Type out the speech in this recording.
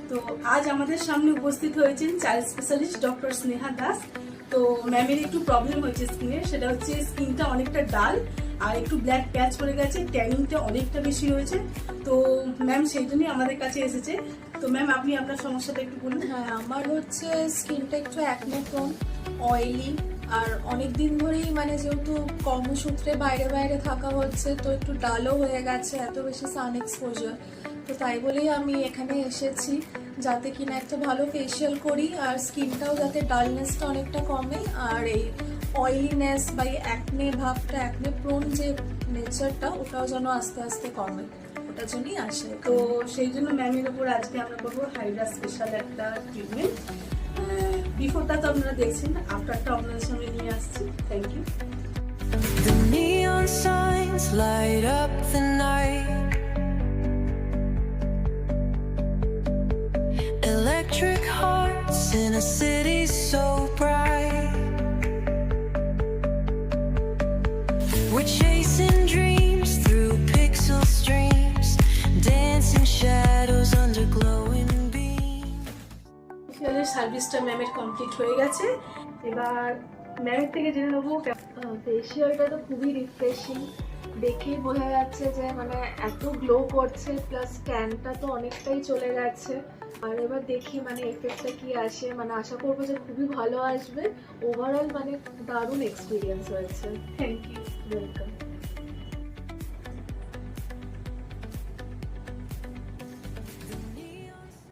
তো আজ আমাদের সামনে উপস্থিত হয়েছেন child specialist doctor Sneha Das. তো ম্যামের একটু প্রবলেম হয়েছে স্কিনের, সেটা হচ্ছে স্কিনটা অনেকটা ডাল আর একটু ব্ল্যাক প্যাচ পড়ে গেছে, ট্যানিংটা অনেকটা বেশি হয়েছে। তো ম্যাম সেই জন্যই আমাদের কাছে এসেছে। তো ম্যাম আপনি আপনার সমস্যাটা একটু বলুন। হ্যাঁ, আমার হচ্ছে স্কিনটা একটু অ্যাকনে প্রোন, অয়েলি, আর অনেক দিন ধরেই মানে যেহেতু কর্মসূত্রে বাইরে বাইরে থাকা হচ্ছে তো একটু ডালও হয়ে গেছে, এত বেশি সান এক্সপোজার। তো তাই বলেই আমি এখানে এসেছি যাতে কিনা একটা ভালো ফেশিয়াল করি আর স্কিনটাও যাতে ডালনেসটা অনেকটা কমে আর এই অয়েলিনেস বা এই অ্যাকনে ভাবটা, অ্যাকনে প্রোন যে নেচারটা ওটাও যেন আস্তে আস্তে কমে, ওটার জন্যই আসে। তো সেই জন্য ম্যামের উপর আজকে আমরা করবো হাইড্রা স্পেশাল একটা ট্রিটমেন্ট। বিফোরটা তো আপনারা দেখছেন, আফটারটা আপনাদের সামনে নিয়ে আসছি। Thank you. The neon signs light up the night. Electric hearts in a city so bright. We're chasing dreams through pixel streams, dancing shadows under glowing beams. ফেশিয়ালের সার্ভিসটা ম্যামের কমপ্লিট হয়ে গেছে। এবার ম্যামের থেকে জেনে নেবো ফেশিয়ালটা তো খুবই রিফ্রেশিং, দেখেই বোঝা যাচ্ছে যে মানে এত গ্লো করছে, প্লাস ট্যানটা তো অনেকটাই চলে গেছে। আর এবার দেখি মানে এফেক্টটা কি আসে, মানে আশা করবো যে খুবই ভালো আসবে। ওভারঅল মানে দারুণ এক্সপিরিয়েন্স হয়েছে। Thank you. ওয়েলকাম।